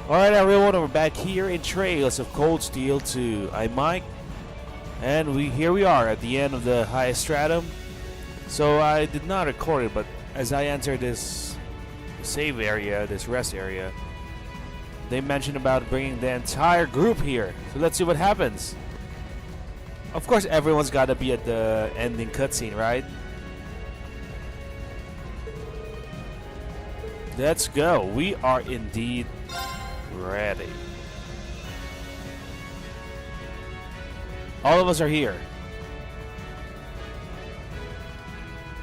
Alright everyone, we're back here in Trails of Cold Steel 2. I'm Mike, and here we are at the end of the highest stratum. So I did not record it, but as I entered this save area, this rest area, they mentioned about bringing the entire group here. So let's see what happens. Of course everyone's gotta be at the ending cutscene, right? Let's go. We are indeed ready. All of us are here.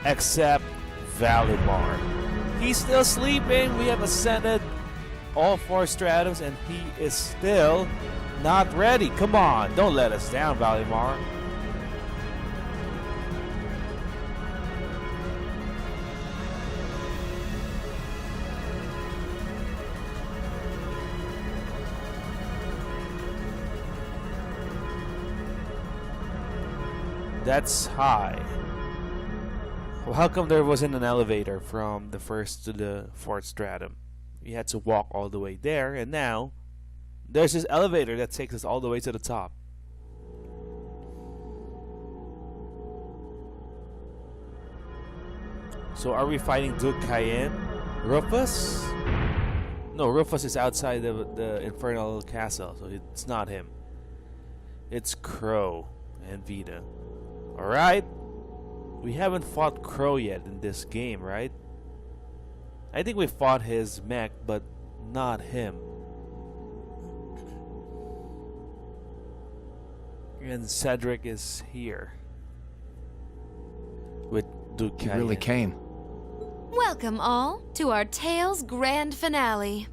Except Valimar. He's still sleeping. We have ascended all 4 stratums and he is still not ready. Come on, don't let us down, Valimar. That's high. Well, how come there wasn't an elevator from the 1st to the 4th stratum? We had to walk all the way there, and now there's this elevator that takes us all the way to the top. So are we fighting Duke Cayenne? Rufus? No, Rufus is outside the Infernal Castle, so it's not him. It's Crow and Vita. Alright. We haven't fought Crow yet in this game, right? I think we fought his mech, but not him. And Cedric is here. With Duke He really came. Welcome all to our Tales Grand Finale.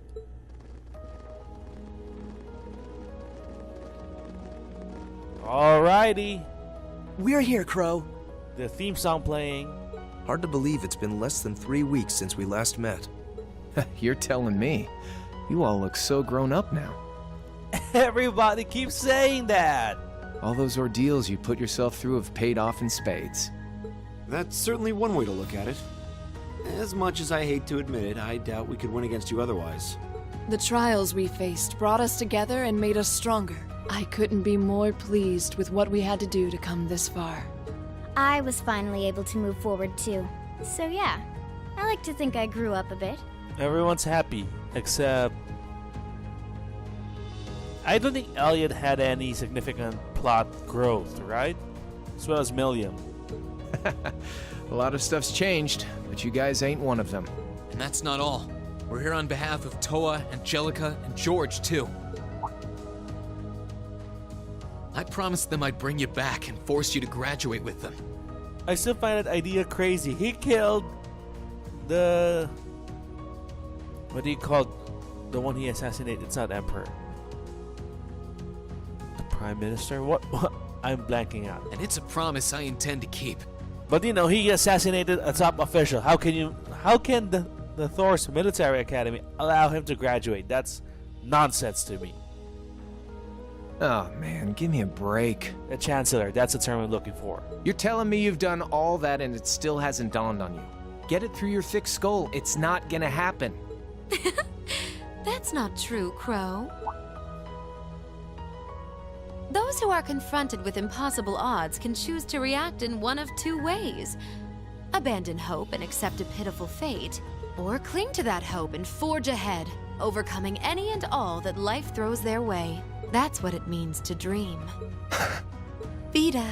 Alrighty. We're here, Crow. The theme song playing. Hard to believe it's been less than 3 weeks since we last met. You're telling me. You all look so grown up now. Everybody keeps saying that. All those ordeals you put yourself through have paid off in spades. That's certainly one way to look at it. As much as I hate to admit it, I doubt we could win against you otherwise. The trials we faced brought us together and made us stronger. I couldn't be more pleased with what we had to do to come this far. I was finally able to move forward too. So yeah, I like to think I grew up a bit. Everyone's happy, except I don't think Elliot had any significant plot growth, right? As well as Milliam. A lot of stuff's changed, but you guys ain't one of them. And that's not all. We're here on behalf of Toa, Angelica, and George, too. I promised them I'd bring you back and force you to graduate with them. I still find that idea crazy. He killed the... What do you call the one he assassinated? It's not Emperor. The Prime Minister? What? I'm blanking out. And it's a promise I intend to keep. But you know, he assassinated a top official. How can the Thor's military academy allow him to graduate? That's nonsense to me. Oh man, give me a break. The Chancellor, that's the term I'm looking for. You're telling me you've done all that and it still hasn't dawned on you. Get it through your thick skull, it's not gonna happen. That's not true, Crow. Those who are confronted with impossible odds can choose to react in one of 2 ways. Abandon hope and accept a pitiful fate, or cling to that hope and forge ahead, overcoming any and all that life throws their way. That's what it means to dream. Vita.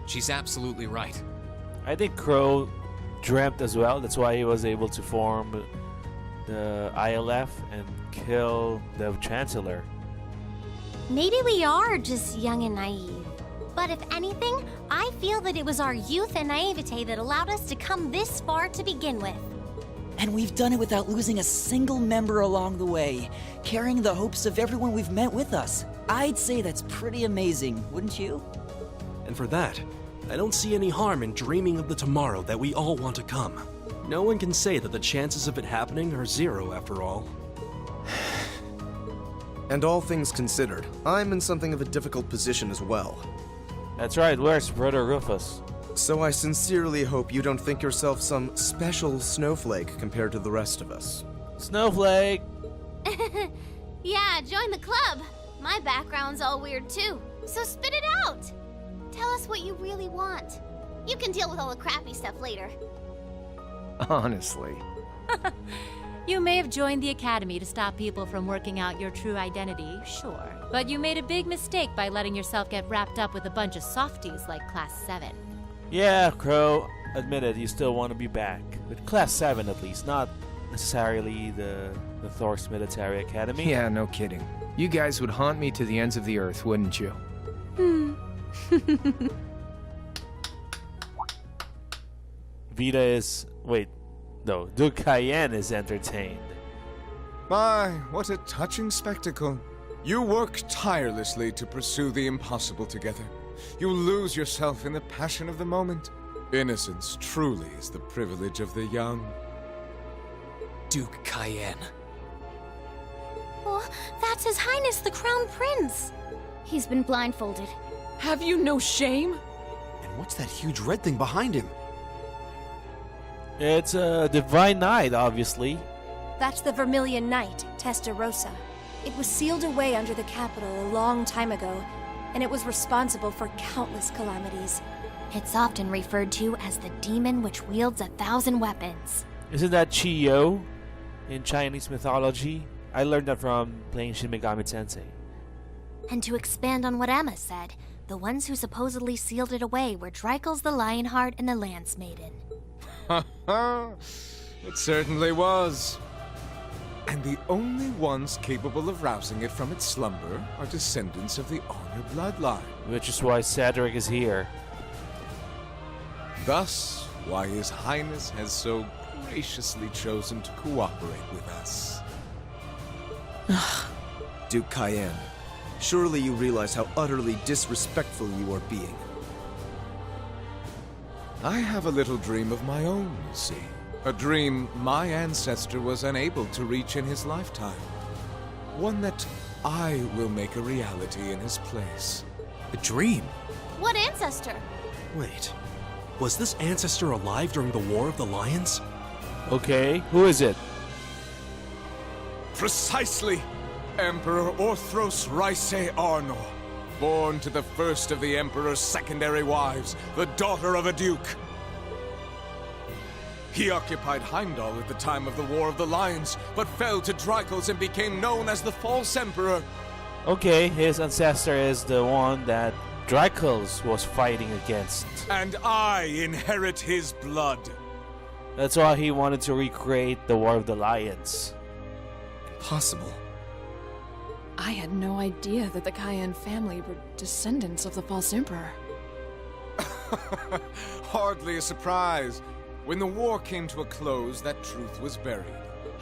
She's absolutely right. I think Crow dreamt as well. That's why he was able to form the ILF and kill the Chancellor. Maybe we are just young and naive. But if anything, I feel that it was our youth and naivete that allowed us to come this far to begin with. And we've done it without losing a single member along the way, carrying the hopes of everyone we've met with us. I'd say that's pretty amazing, wouldn't you? And for that, I don't see any harm in dreaming of the tomorrow that we all want to come. No one can say that the chances of it happening are 0 after all. And all things considered, I'm in something of a difficult position as well. That's right, where's Brother Rufus? So I sincerely hope you don't think yourself some special snowflake compared to the rest of us. Snowflake! Yeah, join the club. My background's all weird too, so spit it out. Tell us what you really want. You can deal with all the crappy stuff later. Honestly. You may have joined the academy to stop people from working out your true identity, sure. But you made a big mistake by letting yourself get wrapped up with a bunch of softies like Class 7. Yeah, Crow, admit it, you still want to be back. With Class 7 at least, not necessarily the Thor's Military Academy. Yeah, no kidding. You guys would haunt me to the ends of the earth, wouldn't you? Vita is... wait, no, Duke Cayenne is entertained. My, what a touching spectacle. You work tirelessly to pursue the impossible together. You lose yourself in the passion of the moment. Innocence truly is the privilege of the young. Duke Cayenne. Oh, that's His Highness the Crown Prince. He's been blindfolded. Have you no shame? And what's that huge red thing behind him? It's a Divine Knight, obviously. That's the Vermilion Knight, Testarossa. It was sealed away under the capital a long time ago, and it was responsible for countless calamities. It's often referred to as the demon which wields 1,000 weapons. Isn't that Chiyo in Chinese mythology? I learned that from playing Shin Megami Tensei. And to expand on what Emma said, the ones who supposedly sealed it away were Dreikel's the Lionheart and the Lance Maiden. Ha ha! It certainly was. And the only ones capable of rousing it from its slumber are descendants of the Honor bloodline. Which is why Cedric is here. Thus, why His Highness has so graciously chosen to cooperate with us. Duke Cayenne, surely you realize how utterly disrespectful you are being. I have a little dream of my own, you see. A dream my ancestor was unable to reach in his lifetime. One that I will make a reality in his place. A dream? What ancestor? Wait, was this ancestor alive during the War of the Lions? Okay, who is it? Precisely! Emperor Orthros Raise Arno, born to the first of the Emperor's secondary wives, the daughter of a duke. He occupied Heimdall at the time of the War of the Lions, but fell to Dreikel's and became known as the False Emperor. Okay, his ancestor is the one that Dreikel's was fighting against. And I inherit his blood. That's why he wanted to recreate the War of the Lions. Impossible. I had no idea that the Cayenne family were descendants of the false emperor. Hardly a surprise. When the war came to a close, that truth was buried.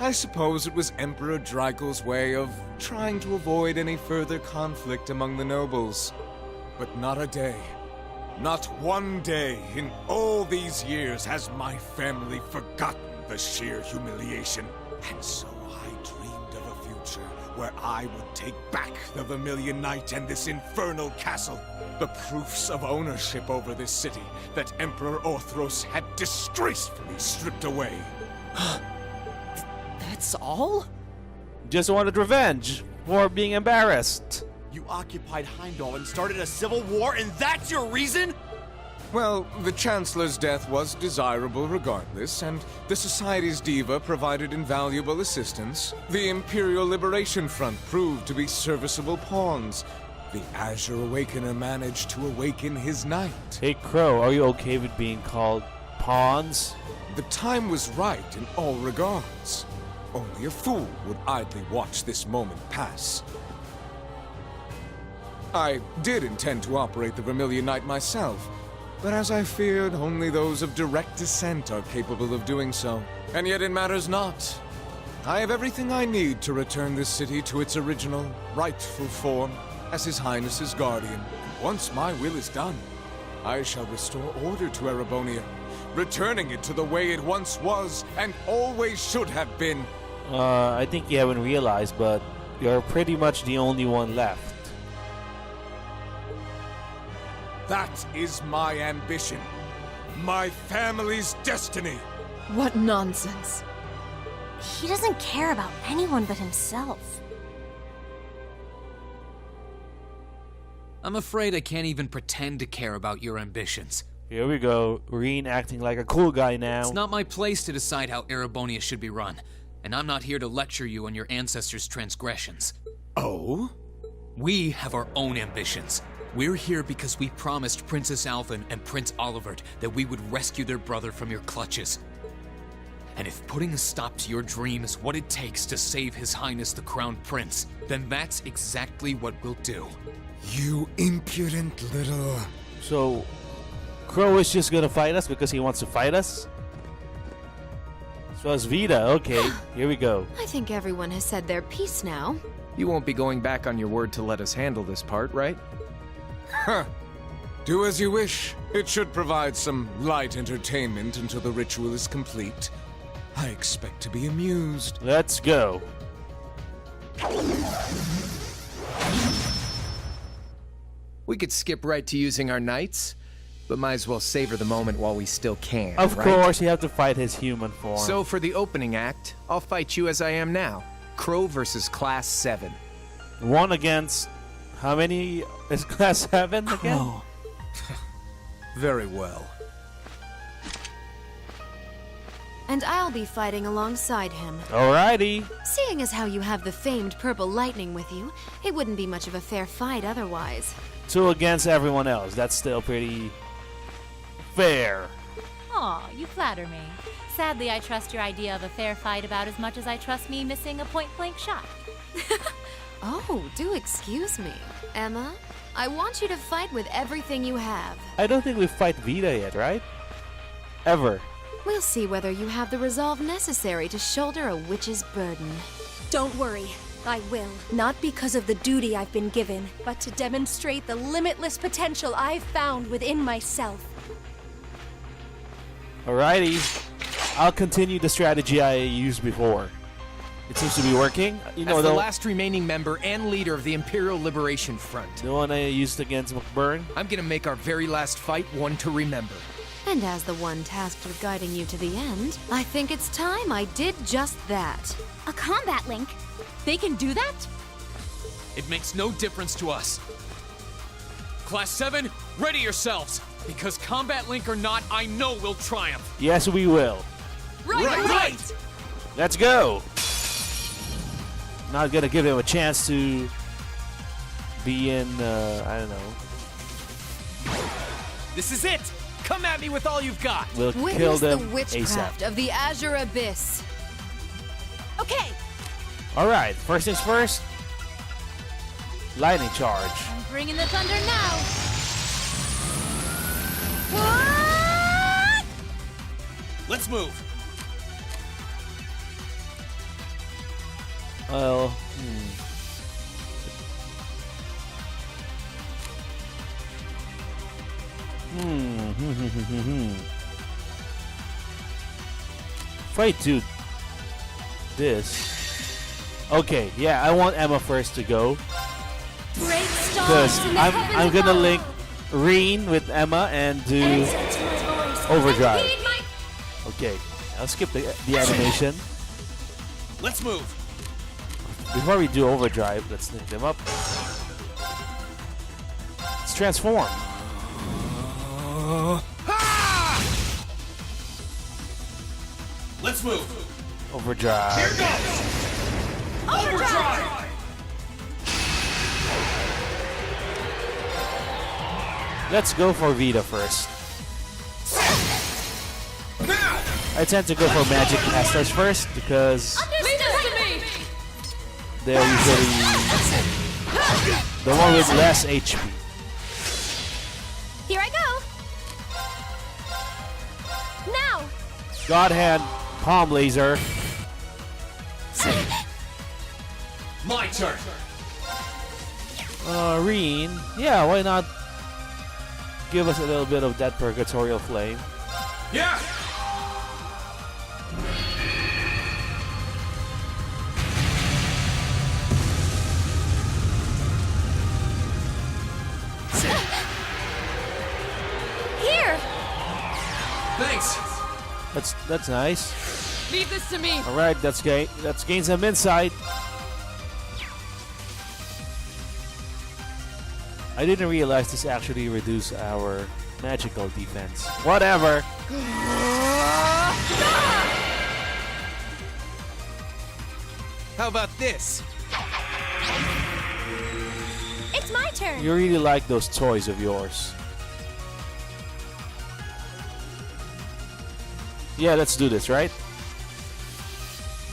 I suppose it was Emperor Dreikel's way of trying to avoid any further conflict among the nobles. But not a day, not one day in all these years has my family forgotten the sheer humiliation. And so I dreamed of a future where I would take back the Vermilion Knight and this Infernal Castle. The proofs of ownership over this city that Emperor Orthros had disgracefully stripped away. That's all? Just wanted revenge for being embarrassed. You occupied Heimdall and started a civil war, and that's your reason? Well, the Chancellor's death was desirable regardless, and the Society's diva provided invaluable assistance. The Imperial Liberation Front proved to be serviceable pawns. The Azure Awakener managed to awaken his knight. Hey Crow, are you okay with being called pawns? The time was right in all regards. Only a fool would idly watch this moment pass. I did intend to operate the Vermilion Knight myself, but as I feared, only those of direct descent are capable of doing so. And yet it matters not. I have everything I need to return this city to its original, rightful form as His Highness's guardian. Once my will is done, I shall restore order to Erebonia, returning it to the way it once was and always should have been. I think you haven't realized, but you're pretty much the only one left. That is my ambition. My family's destiny. What nonsense. He doesn't care about anyone but himself. I'm afraid I can't even pretend to care about your ambitions. Here we go. Reen acting like a cool guy now. It's not my place to decide how Erebonia should be run, and I'm not here to lecture you on your ancestors' transgressions. Oh? We have our own ambitions. We're here because we promised Princess Alvin and Prince Olivert that we would rescue their brother from your clutches. And if putting a stop to your dream is what it takes to save His Highness the Crown Prince, then that's exactly what we'll do. You impudent little... So, Crow is just gonna fight us because he wants to fight us? So it's Vita. Okay, here we go. I think everyone has said their piece now. You won't be going back on your word to let us handle this part, right? Huh. Do as you wish. It should provide some light entertainment until the ritual is complete. I expect to be amused. Let's go. We could skip right to using our knights, but might as well savor the moment while we still can, Of right? course, you have to fight his human form. So for the opening act, I'll fight you as I am now. Crow versus Class 7. 1 against... How many is Class 7 again? Oh. Very well. And I'll be fighting alongside him. Alrighty. Seeing as how you have the famed purple lightning with you, it wouldn't be much of a fair fight otherwise. 2 against everyone else. That's still pretty... fair. Aw, you flatter me. Sadly, I trust your idea of a fair fight about as much as I trust me missing a point-blank shot. Oh, do excuse me. Emma, I want you to fight with everything you have. I don't think we fight Vita yet, right? Ever. We'll see whether you have the resolve necessary to shoulder a witch's burden. Don't worry, I will. Not because of the duty I've been given, but to demonstrate the limitless potential I've found within myself. Alrighty. I'll continue the strategy I used before. It seems to be working. You know, As the last remaining member and leader of the Imperial Liberation Front, the one I used against McBurn. I'm gonna make our very last fight one to remember. And as the one tasked with guiding you to the end, I think it's time I did just that. A combat link? They can do that? It makes no difference to us. Class 7, ready yourselves! Because Combat Link or not, I know we'll triumph! Yes, we will. Right! Let's go. Not gonna give him a chance to be in, I don't know. This is it! Come at me with all you've got! We'll kill Witness the them witchcraft ASAP. of the Azure Abyss. Okay, Alright, first things first. Lightning charge. I'm bringing the thunder now. what? Let's move! Well, If I do this, okay, yeah, I want Emma first to go Great because stars in the I'm heavens gonna above. link Reen with Emma and do Answer to my voice. overdrive. Heed my- Okay, I'll skip the animation. Let's move! Before we do overdrive, let's link them up. Let's transform. Let's move! Overdrive. Here goes! Overdrive! Let's go for Vita first. Now! I tend to go for magic casters first because they're usually the one with less HP. Here I go. Now. God hand, palm laser. My turn! Reen, yeah, why not give us a little bit of that purgatorial flame? Yeah! Here. Thanks! That's nice. Leave this to me. All right, let's gain some insight. I didn't realize this actually reduced our magical defense. Whatever. How about this? It's my turn. You really like those toys of yours. Yeah, let's do this, right?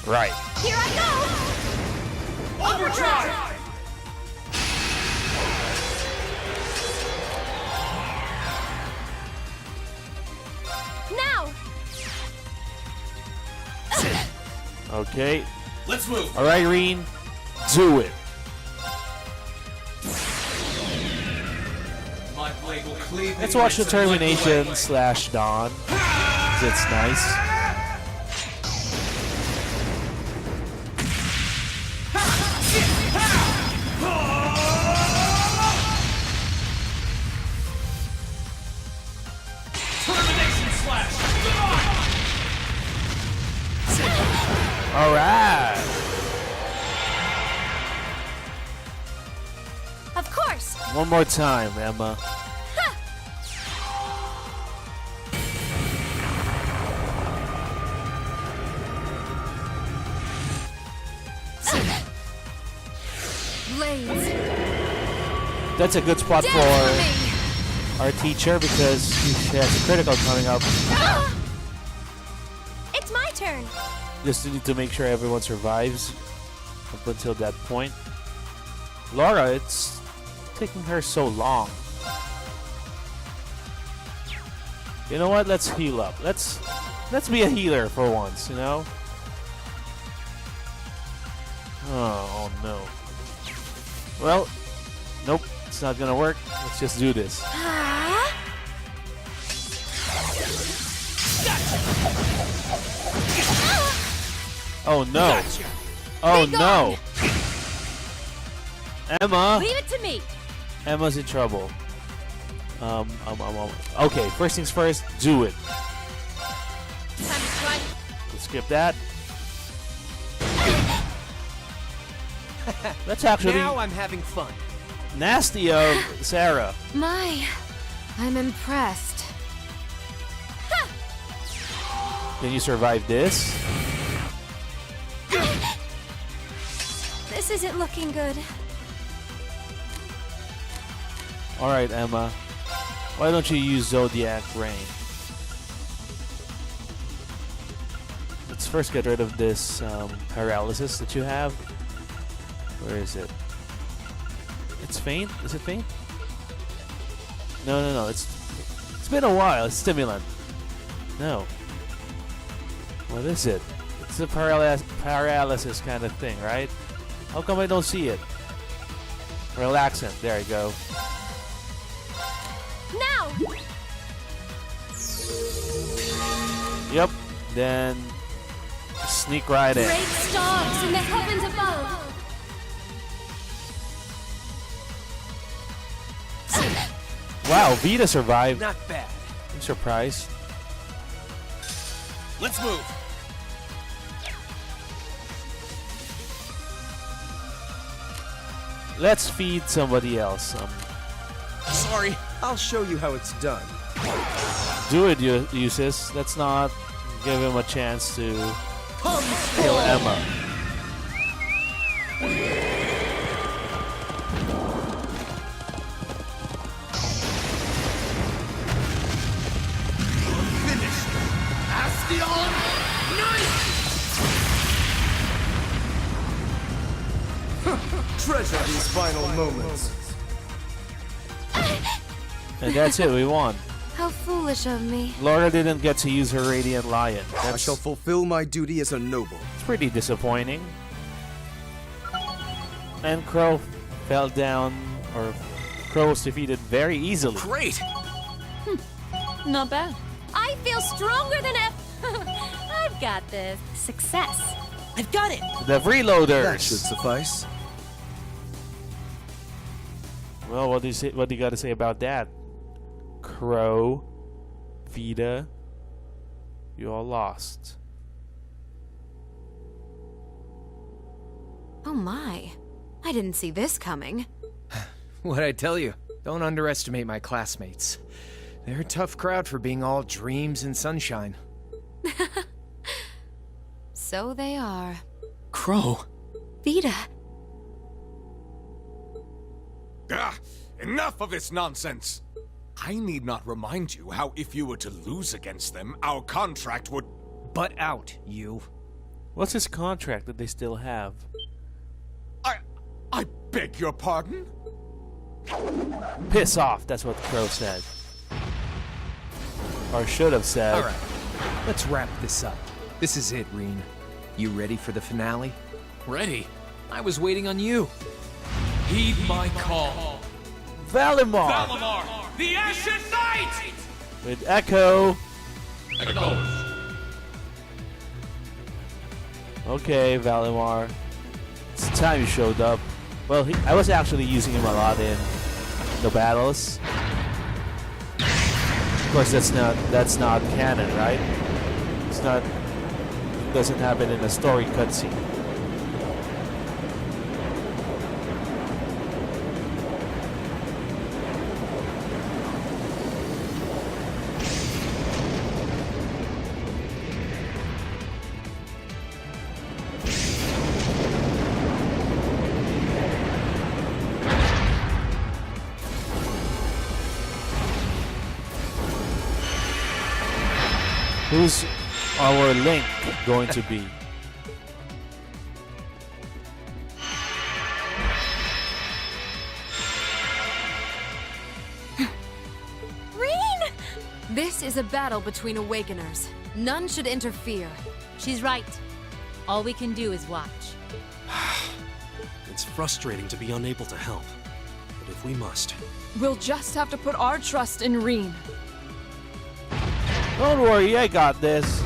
Right. Here I go. Overdrive. Now. Okay. Let's move. All right, Reen. Do it. My blade will cleave. Let's watch the Termination / Dawn. It's nice. All right. Of course. One more time, Emma. Blades. That's a good spot Death for our teacher because she has a critical coming up. It's my turn. Just need to make sure everyone survives up until that point. Laura, it's taking her so long. You know what? Let's heal up. Let's be a healer for once, you know? Oh no. Well, nope, it's not gonna work. Let's just do this. Oh no. Oh no. Emma. Leave it to me. Emma's in trouble. Okay, first things first, do it. Time to try. Let's skip that. That's actually Now I'm having fun. nasty of Sarah. My, I'm impressed. Can you survive this? This isn't looking good. Alright, Emma. Why don't you use Zodiac Rain? Let's first get rid of this paralysis that you have. Where is it? It's faint? Is it faint? No. It's been a while. It's stimulant. No. What is it? It's a paralysis kind of thing, right? How come I don't see it? Relaxant. There you go. Now. Yep. Then sneak right in. Great stars in the heavens above. Wow, Vita survived. Not bad. I'm surprised. Let's move. Let's feed somebody else. Sorry, I'll show you how it's done. Do it, Eustace. Let's not give him a chance to kill Emma. Treasure these final moments. And that's it, we won. How foolish of me. Laura didn't get to use her Radiant Lion. I shall fulfill my duty as a noble. It's pretty disappointing. And Crow fell down, or Crow was defeated very easily. Great! Not bad. I feel stronger than ever. I've got this. Success. I've got it. The freeloaders. That should suffice. Well, what do you got to say about that? Crow, Vita, you all lost. Oh my. I didn't see this coming. What'd I tell you? Don't underestimate my classmates. They're a tough crowd for being all dreams and sunshine. So they are. Crow. Vita. Enough of this nonsense! I need not remind you how if you were to lose against them, our contract would... Butt out, you. What's his contract that they still have? I beg your pardon? Piss off, that's what Crow said. Or should have said. Alright, let's wrap this up. This is it, Reen. You ready for the finale? Ready? I was waiting on you. Heed my call. Valimar! Valimar, the Ashen Knight! With Echo. Okay, Valimar. It's time you showed up. Well, I was actually using him a lot in the battles. Of course, that's not canon, right? It's not. It doesn't happen in a story cutscene. Who's our Link going to be? Reen! This is a battle between Awakeners. None should interfere. She's right. All we can do is watch. It's frustrating to be unable to help. But if we must... We'll just have to put our trust in Reen. Don't worry, I got this.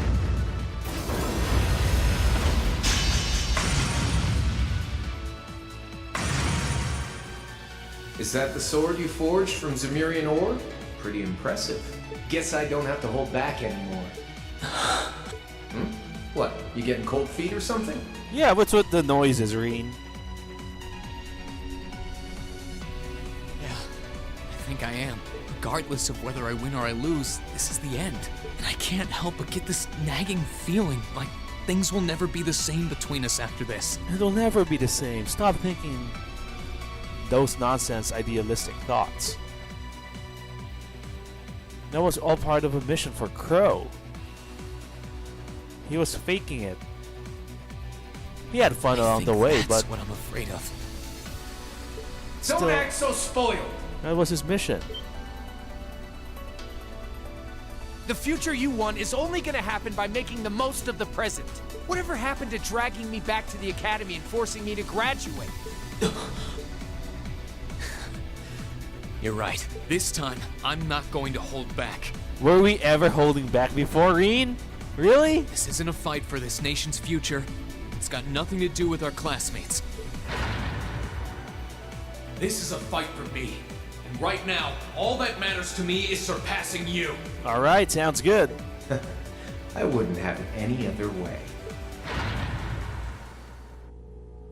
Is that the sword you forged from Zemirian ore? Pretty impressive. Guess I don't have to hold back anymore. What, you getting cold feet or something? Yeah, what's with the noises, Reen? Yeah, I think I am. Regardless of whether I win or I lose, this is the end. And I can't help but get this nagging feeling like things will never be the same between us after this. It'll never be the same. Stop thinking those nonsense idealistic thoughts. That was all part of a mission for Crow. He was faking it. He had fun along the way, that's but what I'm afraid of. still, Don't act so spoiled! that was his mission. The future you want is only gonna happen by making the most of the present. Whatever happened to dragging me back to the academy and forcing me to graduate? You're right. This time, I'm not going to hold back. Were we ever holding back before, Reen? Really? This isn't a fight for this nation's future. It's got nothing to do with our classmates. This is a fight for me. And right now, all that matters to me is surpassing you. Alright, sounds good. I wouldn't have it any other way.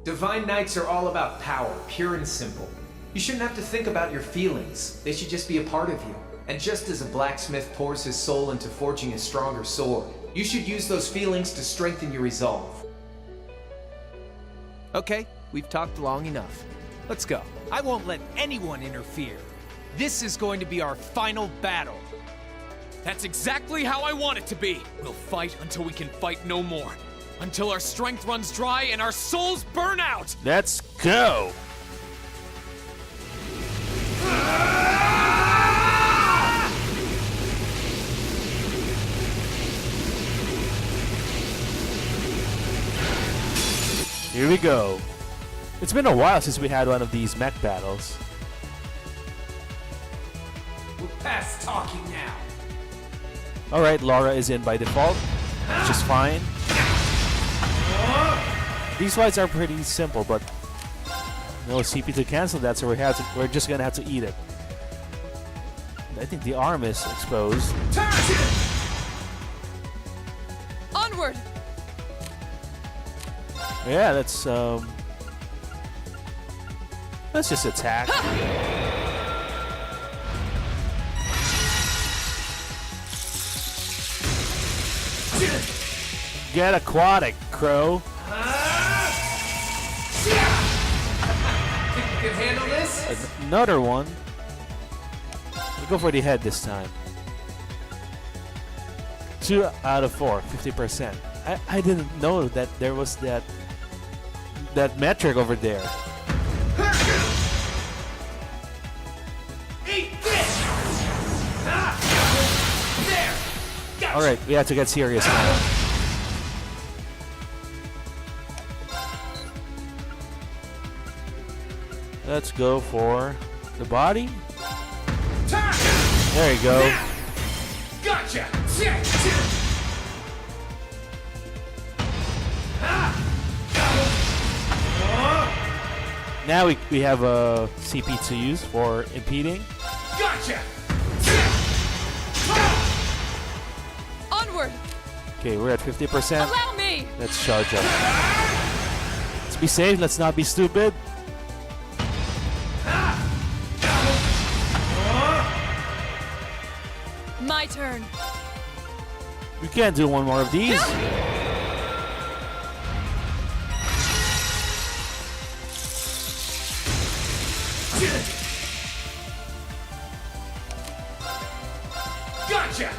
Divine Knights are all about power, pure and simple. You shouldn't have to think about your feelings. They should just be a part of you. And just as a blacksmith pours his soul into forging a stronger sword, you should use those feelings to strengthen your resolve. Okay, we've talked long enough. Let's go. I won't let anyone interfere. This is going to be our final battle. That's exactly how I want it to be. We'll fight until we can fight no more. Until our strength runs dry and our souls burn out. Let's go. Here we go. It's been a while since we had one of these mech battles. We're past talking now. Alright, Laura is in by default, which is fine. These fights are pretty simple, but no CP to cancel that, so we're just gonna have to eat it. I think the arm is exposed. Onward! Yeah, let's just attack. Get aquatic, Crow. Think you can handle this? Another one. We go for the head this time. 2 out of 4, 50%. I didn't know that there was that metric over there. Eat this! There! Gotcha. Alright, we have to get serious now. Let's go for the body. There you go. Gotcha! Now we have a CP to use for impeding. Gotcha! Onward! Okay, we're at 50%. Allow me! Let's charge up. Let's be safe, let's not be stupid. My turn. We can't do one more of these. Gotcha!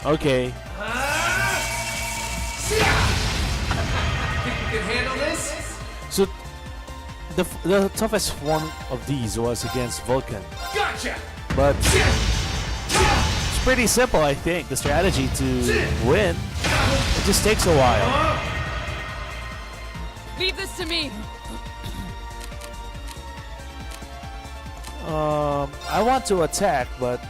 Okay. Think you can handle this? So the toughest one of these was against Vulcan. Gotcha! But it's pretty simple, I think. The strategy to win. It just takes a while. Leave this to me. I want to attack, but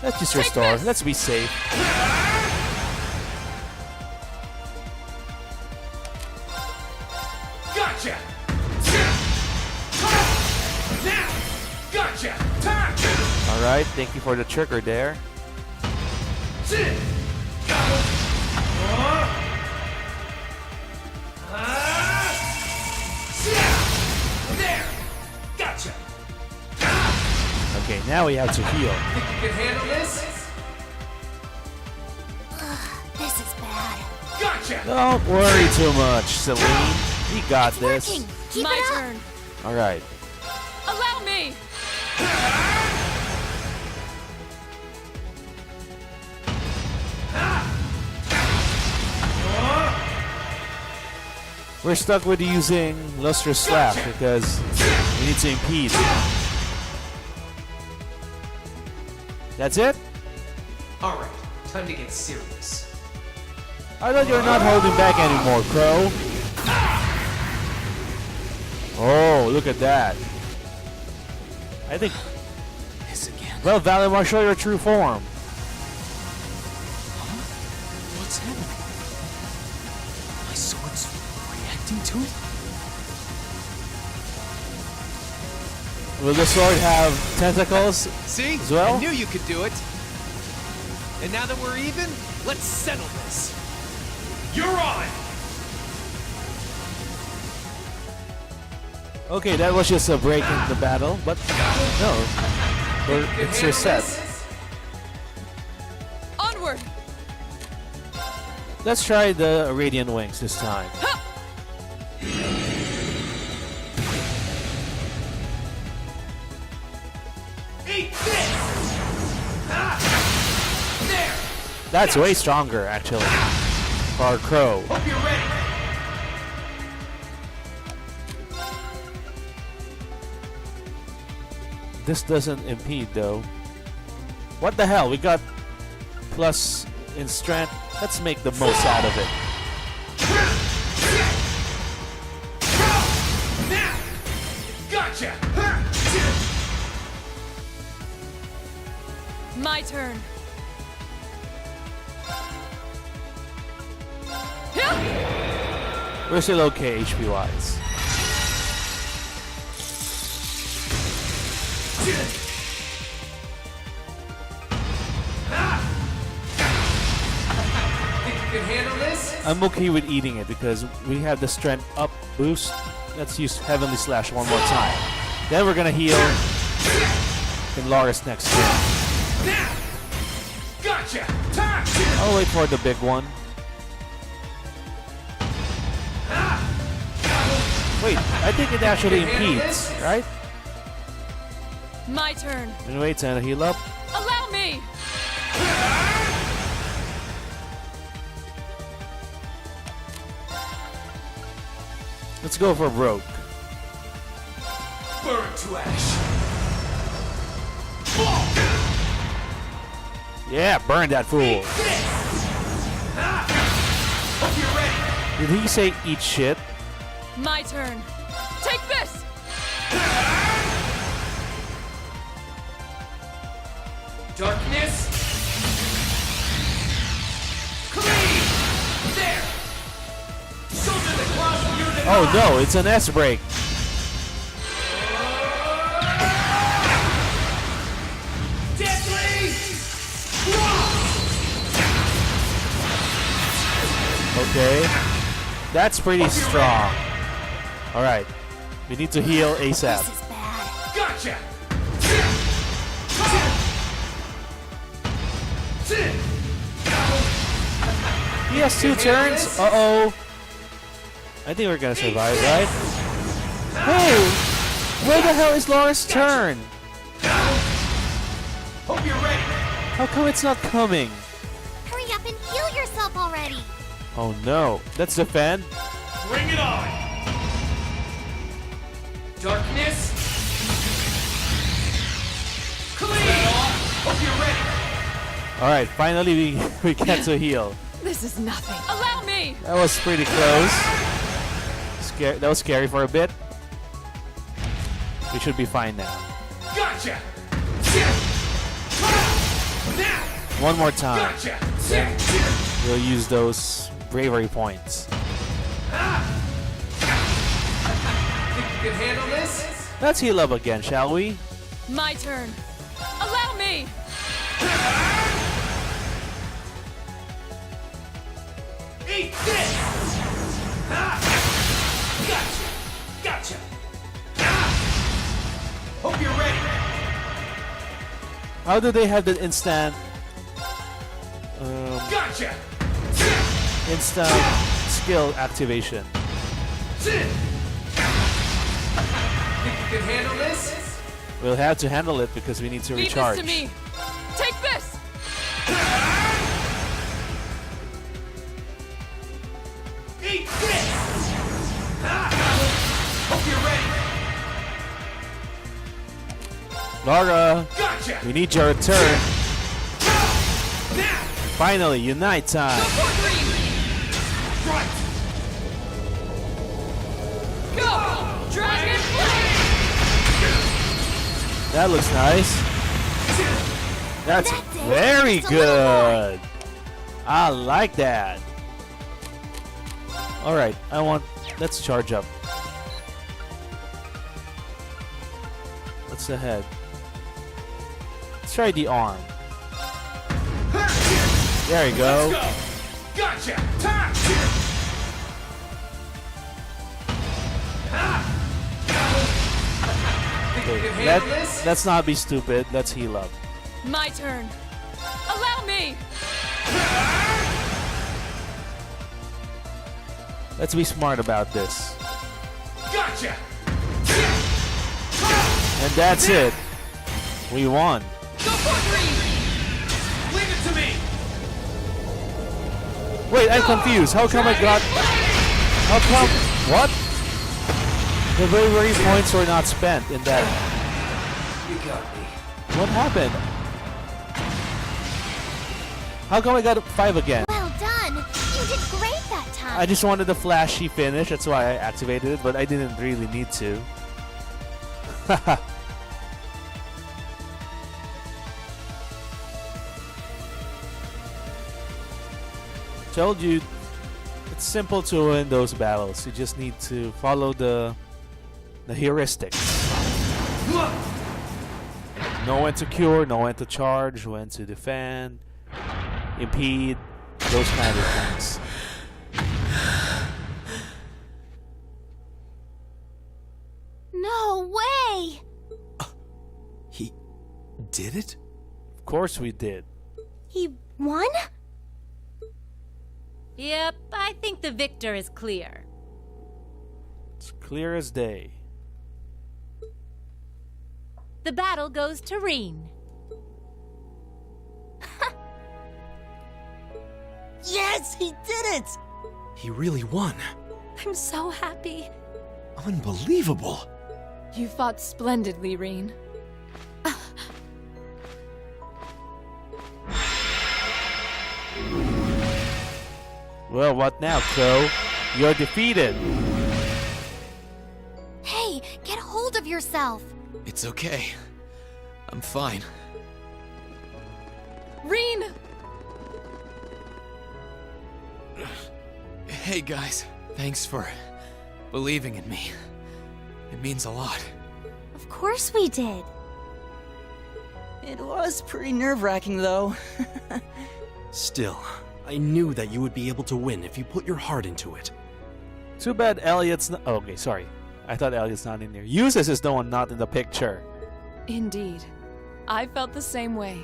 let's just restore. Let's be safe. Gotcha! Now! Gotcha! Time! Alright, thank you for the trigger there. There! Gotcha! Okay, now we have to heal. Think you can handle this? This is bad. Gotcha! Don't worry too much, Celine. We got this. Working. Keep My it up. turn. Alright. Allow me! We're stuck with using Lustrous Slap because we need to impede. That's it? Alright, time to get serious. I thought you were not holding back anymore, Crow. Oh, look at that. I think... This again. Well, Valimar, show your true form. What's happening? My sword's reacting to it? Will the sword have tentacles See? as well? I knew you could do it. And now that we're even, let's settle this. You're on! Okay, that was just a break in the battle, but no. It's reset. Onward! Let's try the Radiant Wings this time. Eat this! There! That's way stronger, actually, for our Crow. Hope you're ready! This doesn't impede, though. What the hell? We got plus in strength. Let's make the most out of it. Now! Gotcha! My turn. We're still okay HP-wise. Think you can handle this? I'm okay with eating it because we have the strength up boost let's use Heavenly Slash one more time. Then we're gonna heal in Laura's next turn. Gotcha! I'll wait for the big one. Wait, I think it actually impedes, right? My turn. And wait, and heal up. Allow me! Let's go for broke. Burn to ash. Yeah, burn that fool. Hope you're ready. Did he say eat shit? My turn. Take this! Darkness. Clean. There. Shoulder the claws of your Oh no, it's an S break. Deadly. Okay. That's pretty strong. Alright. We need to heal ASAP. This is bad. Gotcha. He has 2 turns. Uh-oh. I think we're gonna survive, right? Hey! Where the hell is Laura's turn? Hope you're ready. How come it's not coming? Hurry up and heal yourself already. Oh no. Let's defend. Bring it on. Darkness. Clean. Hope you're ready. Alright, finally we get to heal. This is nothing. Allow me! That was pretty close. That was scary for a bit. We should be fine now. Gotcha. One more time. Gotcha. Then we'll use those bravery points. Think you can handle this? Let's heal up again, shall we? My turn. Allow me! Eat this! Gotcha! Gotcha! Hope you're ready! How do they have the instant Gotcha! instant skill activation? Think you can handle this? We'll have to handle it because we need to Leave recharge. this to me. Take this! Eat this! Hope you're ready! Laura, Gotcha! we need your return. Now! Finally, unite time. Right! Go! Dragon Blade! That looks nice. That's very good. I like that. Alright, let's charge up. What's ahead? Let's try the arm. There you go. Let's go! Gotcha! Time! Think you can handle this? Let's not be stupid. Let's heal up. My turn. Allow me! Let's be smart about this. Gotcha! And that's it. We won. Go for green! Leave it to me! Wait, I'm confused. How come I got... How come... What? The bravery points were not spent in that. You got me. What happened? How come I got 5 again? Well done. You did great that time. I just wanted the flashy finish. That's why I activated it, but I didn't really need to. Haha. Told you, it's simple to win those battles. You just need to follow the heuristics. Know when to cure, know when to charge, when to defend, impede, those kind of things. did it? Of course we did. He won? Yep, I think the victor is clear. It's clear as day. The battle goes to Reen. Yes, he did it! He really won. I'm so happy. Unbelievable. You fought splendidly, Reen. Well, what now, Crow? You're defeated. Hey, get a hold of yourself. It's okay. I'm fine. Reen! Hey guys, thanks for believing in me. It means a lot. Of course we did. It was pretty nerve-wracking, though. Still, I knew that you would be able to win if you put your heart into it. Too bad Elliot's not. Oh, okay, sorry. I thought Elliot's not in there. Eustace is the one not in the picture. Indeed. I felt the same way.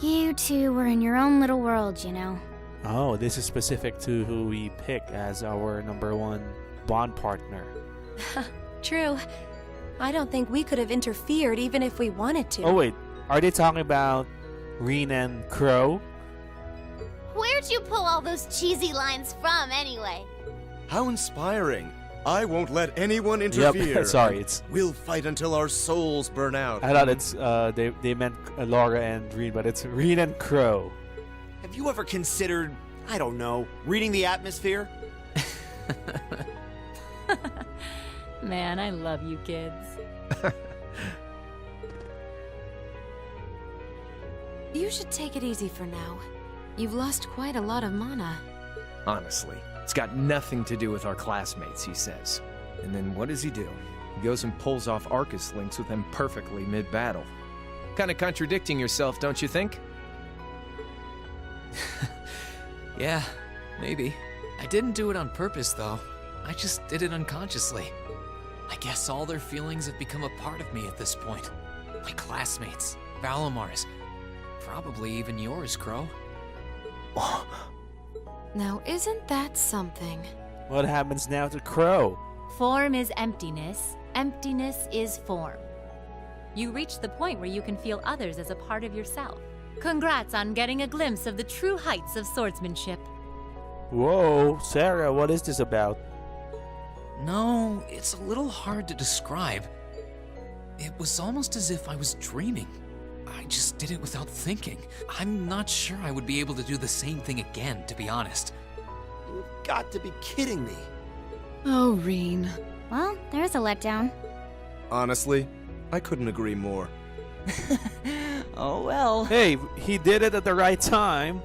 You two were in your own little world, you know. Oh, this is specific to who we pick as our #1 bond partner. True. I don't think we could have interfered even if we wanted to. Oh wait, are they talking about Reen and Crow? Where'd you pull all those cheesy lines from, anyway? How inspiring. I won't let anyone interfere. Yep, sorry, it's... We'll fight until our souls burn out. I thought it's, they meant Laura and Reen, but it's Reen and Crow. Have you ever considered, I don't know, reading the atmosphere? Man, I love you kids. You should take it easy for now. You've lost quite a lot of mana. Honestly, it's got nothing to do with our classmates, he says. And then what does he do? He goes and pulls off Arcus links with them perfectly mid-battle. Kinda contradicting yourself, don't you think? Yeah, maybe. I didn't do it on purpose, though. I just did it unconsciously. I guess all their feelings have become a part of me at this point. My classmates, Valamar's, probably even yours, Crow. Now, isn't that something? What happens now to Crow? Form is emptiness. Emptiness is form. You reach the point where you can feel others as a part of yourself. Congrats on getting a glimpse of the true heights of swordsmanship. Whoa, Sarah, what is this about? No, it's a little hard to describe. It was almost as if I was dreaming. I just did it without thinking. I'm not sure I would be able to do the same thing again, to be honest. You've got to be kidding me. Oh, Reen. Well, there's a letdown. Honestly, I couldn't agree more. Oh well. Hey, he did it at the right time.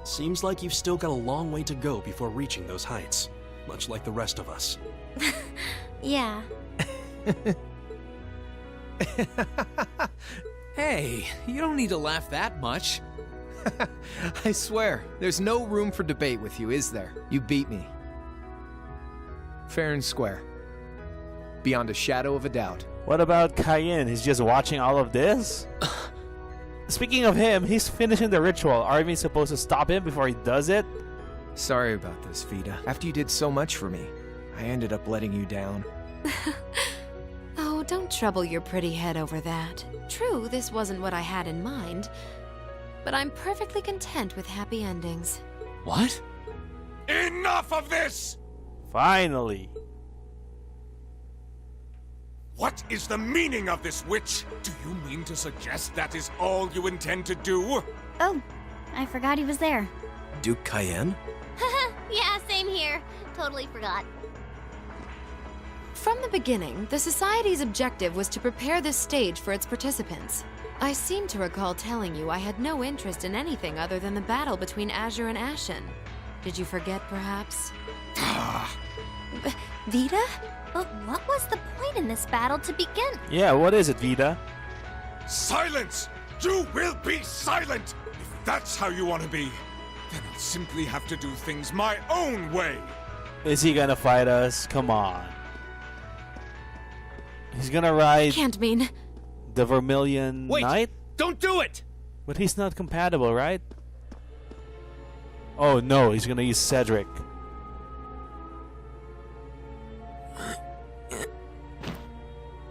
Seems like you've still got a long way to go before reaching those heights, much like the rest of us. Yeah. Hey, you don't need to laugh that much. I swear, there's no room for debate with you, is there? You beat me. Fair and square. Beyond a shadow of a doubt. What about Cayenne? He's just watching all of this? Speaking of him, he's finishing the ritual. Aren't we supposed to stop him before he does it? Sorry about this, Vita. After you did so much for me, I ended up letting you down. Oh, don't trouble your pretty head over that. True, this wasn't what I had in mind, but I'm perfectly content with happy endings. What? Enough of this! Finally. What is the meaning of this, witch? Do you mean to suggest that is all you intend to do? Oh, I forgot he was there. Duke Cayenne? Yeah, same here. Totally forgot. From the beginning, the Society's objective was to prepare this stage for its participants. I seem to recall telling you I had no interest in anything other than the battle between Azure and Ashen. Did you forget, perhaps? Vita? But what was the point in this battle to begin? Yeah, what is it, Vita? Silence! You will be silent! If that's how you want to be, then I'll simply have to do things my own way! Is he gonna fight us? Come on. He's gonna ride Can't mean. the Vermilion Wait! Knight? Don't do it! But he's not compatible, right? Oh no, he's gonna use Cedric.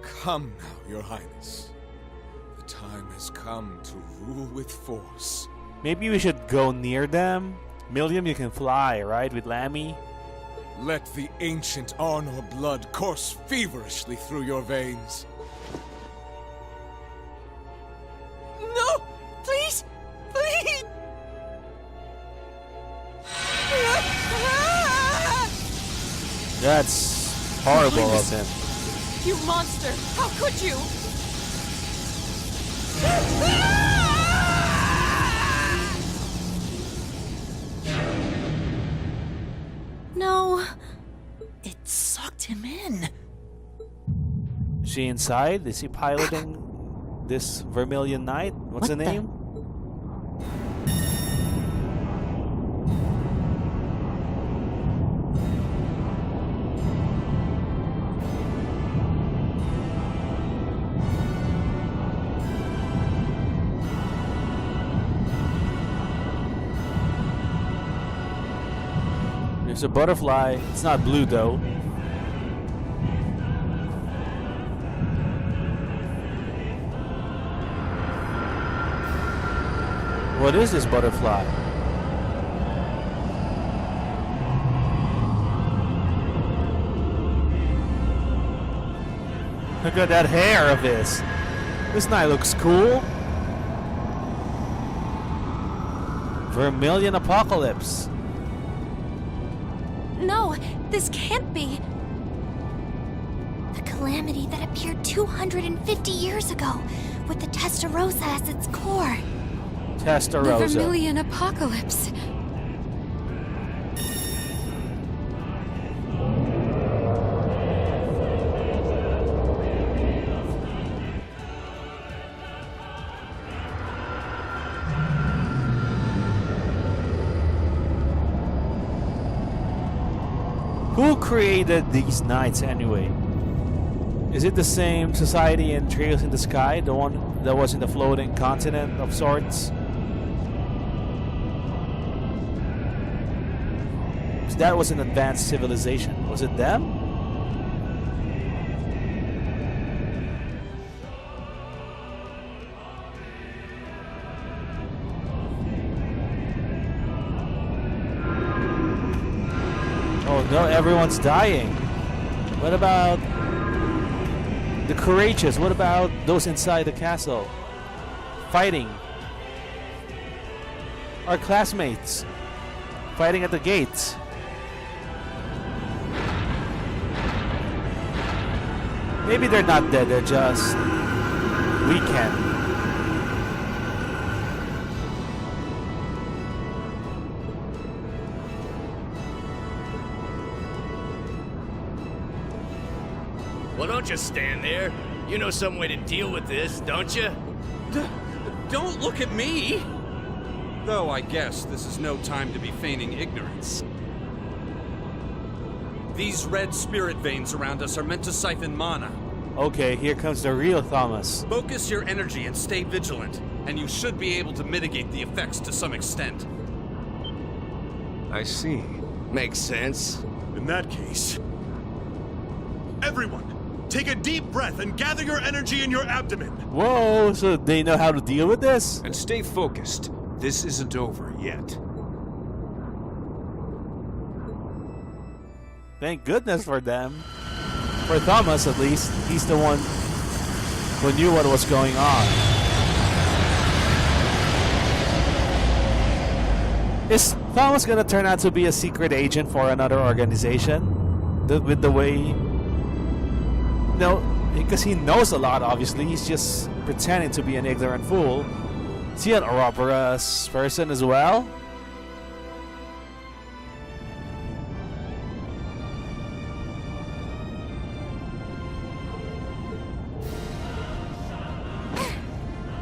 Come now, Your Highness. The time has come to rule with force. Maybe we should go near them. Millium, you can fly, right? With Lammy? Let the ancient Arnor blood course feverishly through your veins. No! Please! Please! That's horrible of him. You monster! How could you? No. It sucked him in. Is she inside? Is he piloting this Vermilion Knight? What's the name? There's a butterfly. It's not blue though. What is this butterfly? Look at that hair of his. This knight looks cool. Vermilion Apocalypse. No, this can't be. The calamity that appeared 250 years ago, with the Testarossa as its core. Testarossa. The Vermilion Apocalypse. Who created these knights anyway? Is it the same society in Trails in the Sky? The one that was in the floating continent of sorts? That was an advanced civilization. Was it them? Oh no, everyone's dying. What about the courageous? What about those inside the castle? Fighting. Our classmates. Fighting at the gates. Maybe they're not dead, they're just weakened. Well, don't just stand there. You know some way to deal with this, don't you? Don't look at me! Though I guess this is no time to be feigning ignorance. These red spirit veins around us are meant to siphon mana. Okay, here comes the real Thomas. Focus your energy and stay vigilant, and you should be able to mitigate the effects to some extent. I see. Makes sense. In that case, everyone, take a deep breath and gather your energy in your abdomen. Whoa, so they know how to deal with this? And stay focused. This isn't over yet. Thank goodness for them. For Thomas, at least. He's the one who knew what was going on. Is Thomas gonna turn out to be a secret agent for another organization? With the way... No, because he knows a lot, obviously. He's just pretending to be an ignorant fool. Is he an Ouroboros person as well?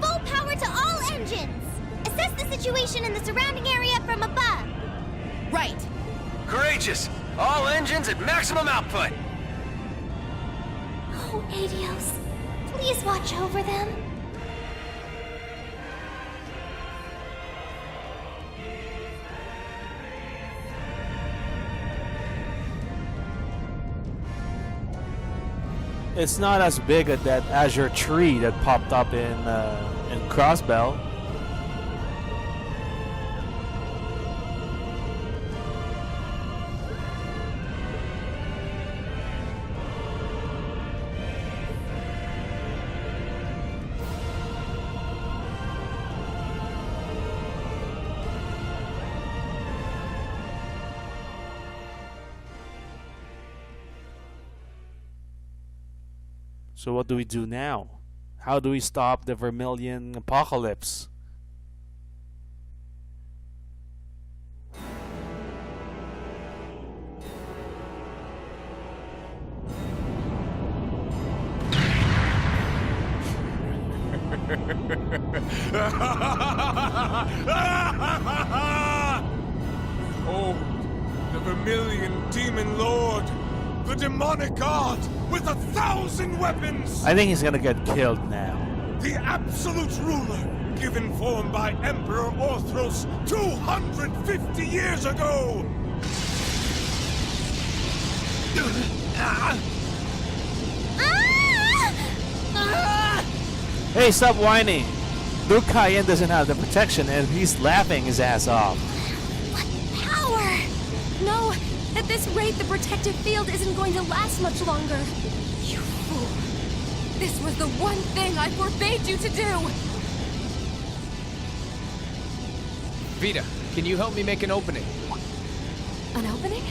Full power to all engines! Assess the situation in the surrounding area from above. Right. Courageous! All engines at maximum output! Oh, Adios. Please watch over them. It's not as big as that azure tree that popped up in Crossbell. So what do we do now? How do we stop the Vermilion apocalypse? Oh, the Vermilion Demon Lord! The demonic god with 1,000 weapons! I think he's gonna get killed now. The absolute ruler, given form by Emperor Orthros 250 years ago! Hey, stop whining! Luke Cayenne doesn't have the protection and he's laughing his ass off. Power! No, at this rate, the protective field isn't going to last much longer. You fool! This was the one thing I forbade you to do! Vita, can you help me make an opening? An opening?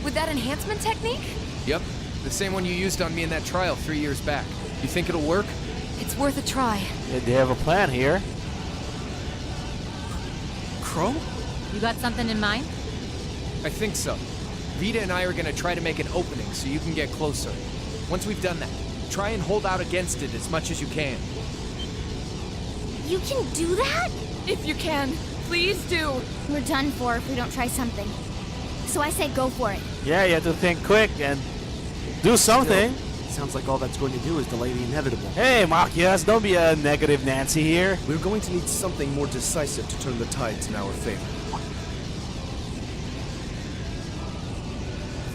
With that enhancement technique? Yep, the same one you used on me in that trial 3 years back. You think it'll work? It's worth a try. Yeah, they have a plan here. Crow? You got something in mind? I think so. Vita and I are gonna try to make an opening so you can get closer. Once we've done that, try and hold out against it as much as you can. You can do that? If you can, please do. We're done for if we don't try something. So I say go for it. Yeah, you have to think quick and do something. Sounds like all that's going to do is delay the inevitable. Hey, Machias, don't be a negative Nancy here. We're going to need something more decisive to turn the tides in our favor.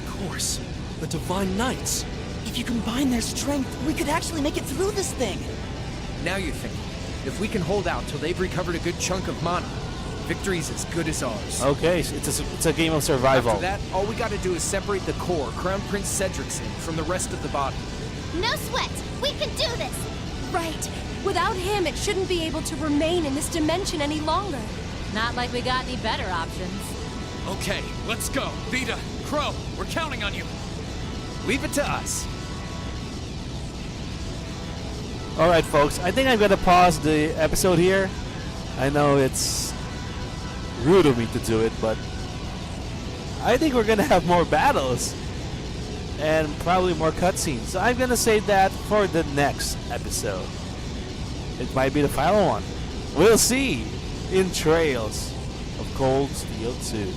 Of course. The Divine Knights. If you combine their strength, we could actually make it through this thing. Now you think. If we can hold out till they've recovered a good chunk of mana, victory's as good as ours. Okay, so it's a game of survival. After that, all we gotta do is separate the core, Crown Prince Cedricson, from the rest of the body. No sweat. We can do this. Right. Without him, it shouldn't be able to remain in this dimension any longer. Not like we got any better options. Okay, let's go. Vita, Crow, we're counting on you. Leave it to us. Alright, folks, I think I'm gonna pause the episode here. I know it's rude of me to do it, but I think we're gonna have more battles and probably more cutscenes. So I'm gonna save that for the next episode. It might be the final one. We'll see in Trails of Cold Steel 2.